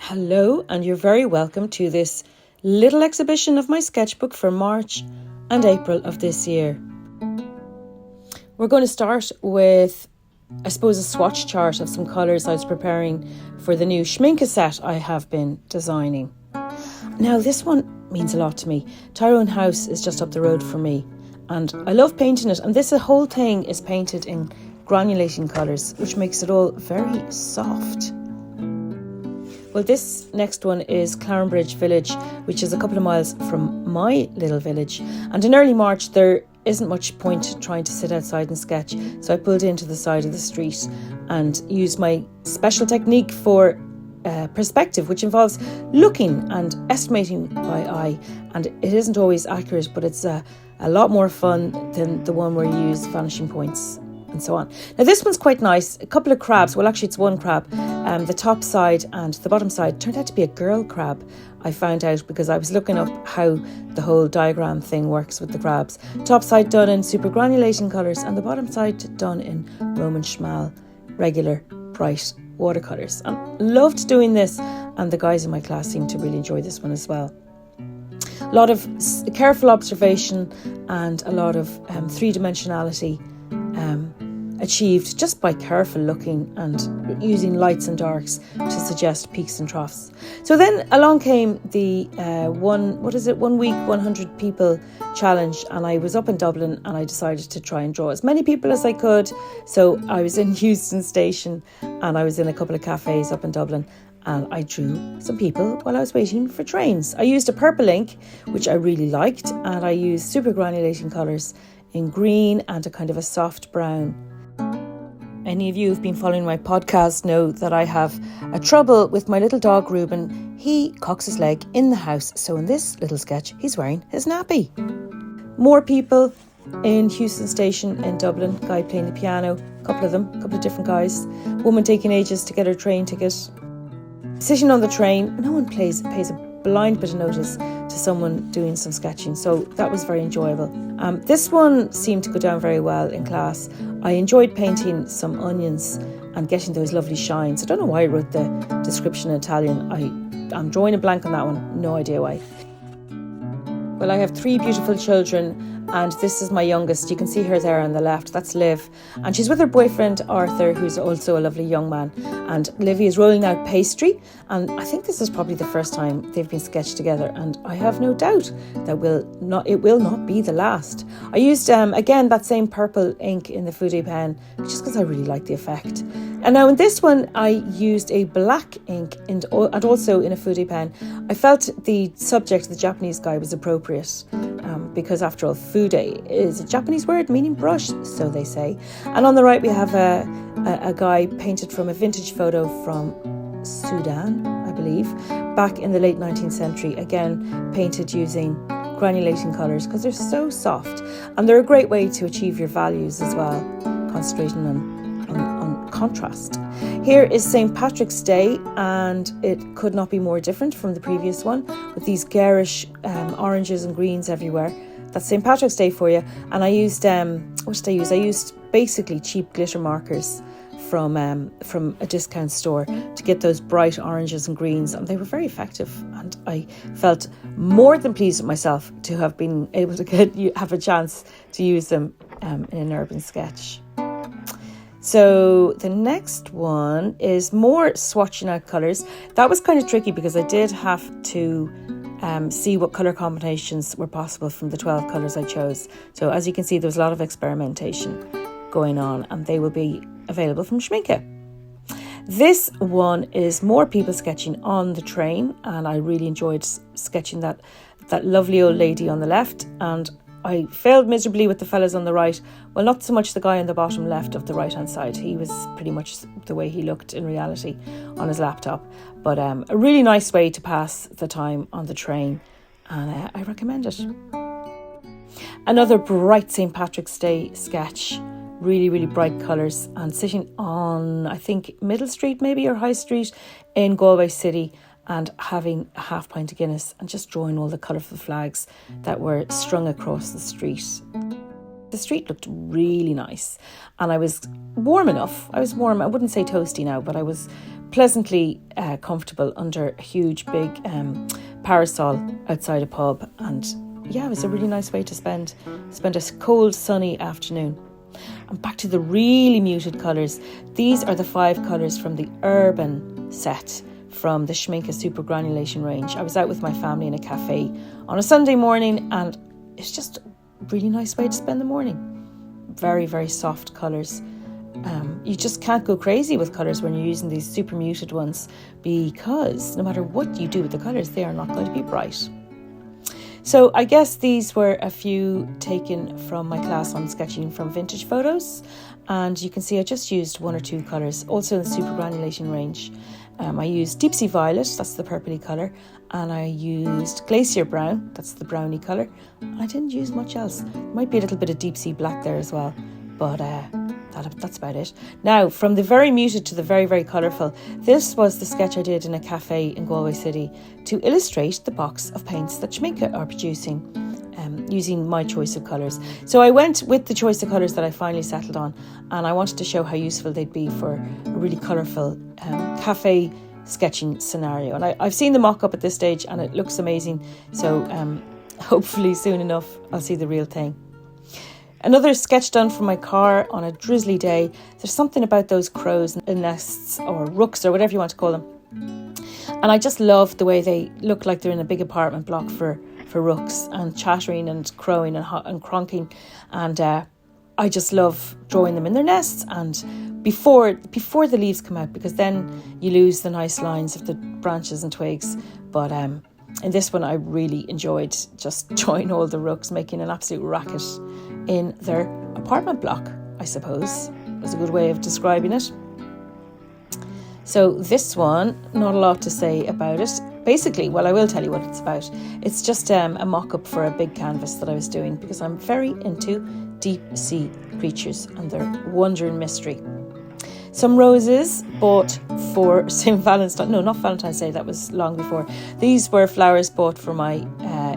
Hello, and you're very welcome to this little exhibition of my sketchbook for March and April of this year. We're going to start with, I suppose, a swatch chart of some colours I was preparing for the new schminke set I have been designing. Now, this one means a lot to me. Tyrone House is just up the road from me, and I love painting it. And this whole thing is painted in granulating colours, which makes it all very soft. Well, this next one is Clarenbridge Village, which is a couple of miles from my little village. And in early March, there isn't much point trying to sit outside and sketch. So I pulled into the side of the street and used my special technique for perspective, which involves looking and estimating by eye. And it isn't always accurate, but it's a lot more fun than the one where you use vanishing points and so on. Now, this one's quite nice. A couple of crabs. Well, actually, it's one crab. The top side and the bottom side turned out to be a girl crab. I found out because I was looking up how the whole diagram thing works with the crabs. Top side done in super granulating colours and the bottom side done in Roman Schmal, regular bright watercolours. I loved doing this, and the guys in my class seemed to really enjoy this one as well. A lot of careful observation and a lot of three-dimensionality achieved just by careful looking and using lights and darks to suggest peaks and troughs. So then along came the 1 week, 100 people challenge, and I was up in Dublin and I decided to try and draw as many people as I could. So I was in Euston Station and I was in a couple of cafes up in Dublin, and I drew some people while I was waiting for trains. I used a purple ink, which I really liked, and I used super granulating colours in green and a kind of a soft brown. Any of you who've been following my podcast know that I have a trouble with my little dog Reuben. He cocks his leg in the house, so in this little sketch he's wearing his nappy. More people in Euston Station in Dublin, guy playing the piano, a couple of different guys, woman taking ages to get her train ticket. Sitting on the train, no one pays a blind bit of notice to someone doing some sketching, so that was very enjoyable. This one seemed to go down very well in class. I enjoyed painting some onions and getting those lovely shines. I don't know why I wrote the description in Italian. I'm drawing a blank on that one, no idea why. Well, I have 3 beautiful children, and this is my youngest. You can see her there on the left. That's Liv. And she's with her boyfriend, Arthur, who's also a lovely young man. And Livy is rolling out pastry. And I think this is probably the first time they've been sketched together. And I have no doubt that it will not be the last. I used, again, that same purple ink in the Fude pen, just because I really like the effect. And now in this one, I used a black ink and also in a Fude pen. I felt the subject, the Japanese guy, was appropriate. Because after all, fude is a Japanese word meaning brush, so they say. And on the right we have a guy painted from a vintage photo from Sudan, I believe, back in the late 19th century, again painted using granulating colours because they're so soft, and they're a great way to achieve your values as well, concentrating on contrast. Here is St. Patrick's Day, and it could not be more different from the previous one, with these garish oranges and greens everywhere. That's St. Patrick's Day for you. And I used, what did I use? I used basically cheap glitter markers from a discount store to get those bright oranges and greens, and they were very effective, and I felt more than pleased with myself to have been able to have a chance to use them in an urban sketch. So the next one is more swatching out colours. That was kind of tricky because I did have to see what colour combinations were possible from the 12 colours I chose. So as you can see, there was a lot of experimentation going on, and they will be available from Schminke. This one is more people sketching on the train, and I really enjoyed sketching that lovely old lady on the left, and I failed miserably with the fellas on the right. Well, not so much the guy on the bottom left of the right-hand side. He was pretty much the way he looked in reality on his laptop. But a really nice way to pass the time on the train, and I recommend it. Another bright St. Patrick's Day sketch. Really, really bright colours, and sitting on, I think, Middle Street maybe, or High Street in Galway City, and having a half pint of Guinness and just drawing all the colourful flags that were strung across the street. The street looked really nice, and I was warm enough. I was warm, I wouldn't say toasty now, but I was pleasantly comfortable under a huge big parasol outside a pub, and yeah, it was a really nice way to spend a cold sunny afternoon. And back to the really muted colours. These are the 5 colours from the Urban set from the Schmincke Super Granulation range. I was out with my family in a cafe on a Sunday morning, and it's just a really nice way to spend the morning. Very, very soft colours. You just can't go crazy with colours when you're using these super muted ones, because no matter what you do with the colours, they are not going to be bright. So I guess these were a few taken from my class on sketching from vintage photos, and you can see I just used 1 or 2 colours, also in the super granulation range. I used deep sea violet, that's the purpley colour, and I used glacier brown, that's the browny colour. I didn't use much else. Might be a little bit of deep sea black there as well, but that's about it. Now, from the very muted to the very, very colourful, this was the sketch I did in a cafe in Galway City to illustrate the box of paints that Schmincke are producing, using my choice of colours. So I went with the choice of colours that I finally settled on, and I wanted to show how useful they'd be for a really colourful cafe sketching scenario. And I've seen the mock-up at this stage, and it looks amazing. So hopefully soon enough I'll see the real thing. Another sketch done from my car on a drizzly day. There's something about those crows nests, or rooks, or whatever you want to call them. And I just love the way they look like they're in a big apartment block for rooks, and chattering and crowing and cronking. And I just love drawing them in their nests, and before the leaves come out, because then you lose the nice lines of the branches and twigs. But in this one I really enjoyed just drawing all the rooks making an absolute racket in their apartment block, I suppose was a good way of describing it. So this one, not a lot to say about it. Basically, well, I will tell you what it's about. It's just a mock-up for a big canvas that I was doing, because I'm very into deep sea creatures and their wonder and mystery. Some roses bought for St. Valentine's, no, not Valentine's Day, that was long before. These were flowers bought for my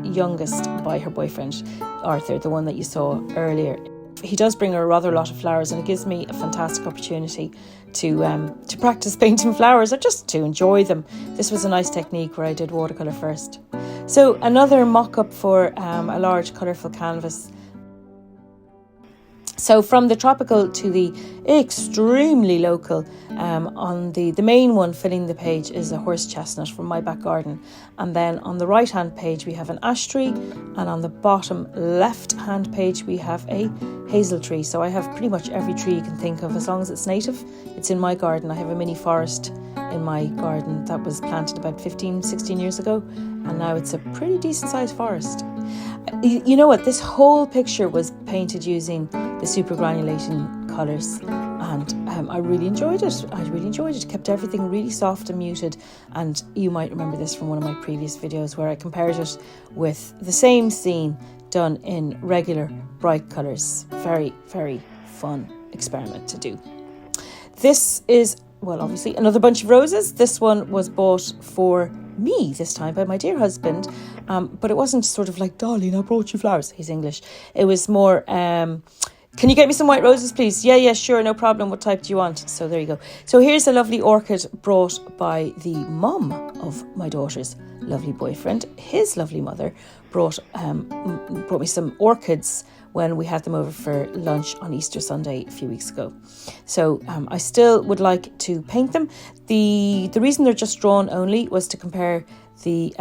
youngest by her boyfriend, Arthur, the one that you saw earlier. He does bring her a rather lot of flowers, and it gives me a fantastic opportunity to practice painting flowers, or just to enjoy them. This was a nice technique where I did watercolour first. So another mock-up for a large colourful canvas. So from the tropical to the extremely local, on the main one filling the page is a horse chestnut from my back garden. And then on the right hand page we have an ash tree, and on the bottom left hand page we have a hazel tree. So I have pretty much every tree you can think of, as long as it's native. It's in my garden. I have a mini forest in my garden that was planted about 15-16 years ago, and now it's a pretty decent sized forest. You know what, this whole picture was painted using the super granulation colours, and I really enjoyed it. Kept everything really soft and muted, and you might remember this from one of my previous videos where I compared it with the same scene done in regular bright colours. Very, very fun experiment to do. This is, well, obviously another bunch of roses. This one was bought for me this time by my dear husband, but it wasn't sort of like, darling, I brought you flowers. He's English. It was more, can you get me some white roses, please? Yeah, sure, no problem. What type do you want? So there you go. So here's a lovely orchid brought by the mum of my daughter's lovely boyfriend. His lovely mother brought me some orchids when we had them over for lunch on Easter Sunday a few weeks ago. So I still would like to paint them. The reason they're just drawn only was to compare the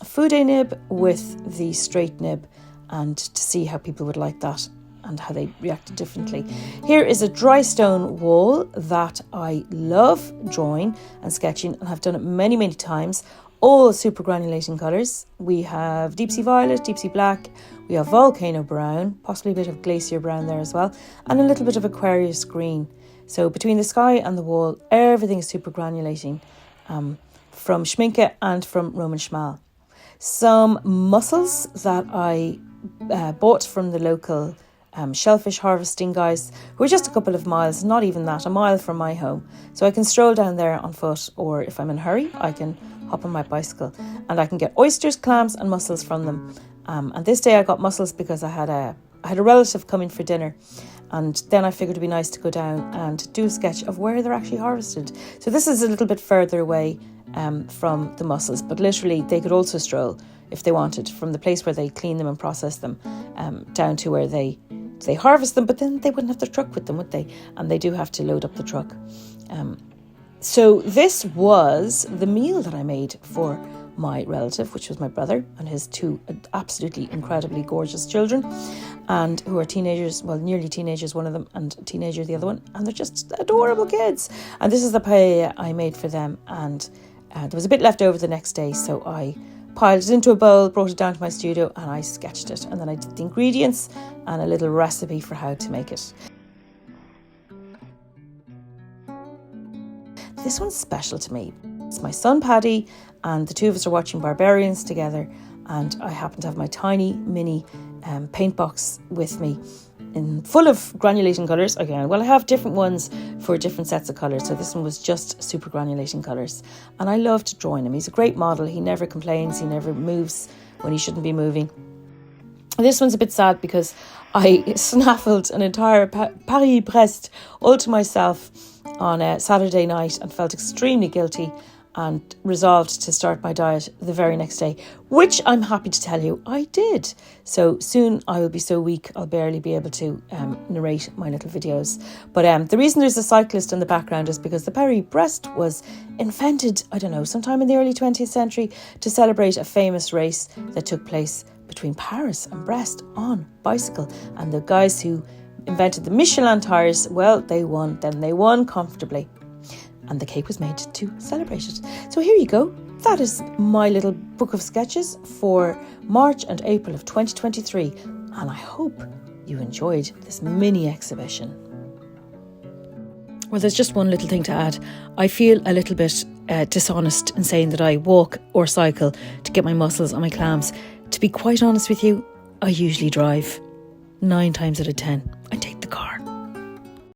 Fude nib with the straight nib, and to see how people would like that and how they reacted differently. Here is a dry stone wall that I love drawing and sketching, and have done it many, many times. All super granulating colours. We have deep sea violet, deep sea black, we have volcano brown, possibly a bit of glacier brown there as well, and a little bit of Aquarius green. So between the sky and the wall, everything is super granulating, from Schmincke and from Roman Schmal. Some mussels that I bought from the local shellfish harvesting guys, who are just a couple of miles, not even that, a mile from my home. So I can stroll down there on foot, or if I'm in a hurry, I can hop on my bicycle, and I can get oysters, clams and mussels from them. And this day I got mussels because I had a relative coming for dinner, And then I figured it'd be nice to go down and do a sketch of where they're actually harvested. So this is a little bit further away from the mussels, but literally they could also stroll if they wanted from the place where they clean them and process them down to where they harvest them, but then they wouldn't have their truck with them, would they? And they do have to load up the truck. So this was the meal that I made for my relative, which was my brother and his 2 absolutely incredibly gorgeous children, and who are teenagers, well, nearly teenagers, one of them, and a teenager, the other one, and they're just adorable kids. And this is the paella I made for them, and there was a bit left over the next day, so I piled it into a bowl, brought it down to my studio, and I sketched it, and then I did the ingredients and a little recipe for how to make it. This one's special to me. It's my son Paddy, and the 2 of us are watching Barbarians together, and I happen to have my tiny mini paint box with me full of granulating colours again. Well, I have different ones for different sets of colours, so this one was just super granulating colours, and I loved drawing him. He's a great model. He never complains, he never moves when he shouldn't be moving. This one's a bit sad because I snaffled an entire Paris-Brest all to myself on a Saturday night and felt extremely guilty, and resolved to start my diet the very next day, which I'm happy to tell you I did. So soon I will be so weak I'll barely be able to narrate my little videos. But the reason there's a cyclist in the background is because the Paris-Brest was invented, I don't know, sometime in the early 20th century to celebrate a famous race that took place between Paris and Brest on bicycle. And the guys who invented the Michelin tires, well, they won. Then they won comfortably. And the cake was made to celebrate it. So here you go. That is my little book of sketches for March and April of 2023. And I hope you enjoyed this mini exhibition. Well, there's just one little thing to add. I feel a little bit dishonest in saying that I walk or cycle to get my muscles and my clams. To be quite honest with you, I usually drive 9 times out of 10.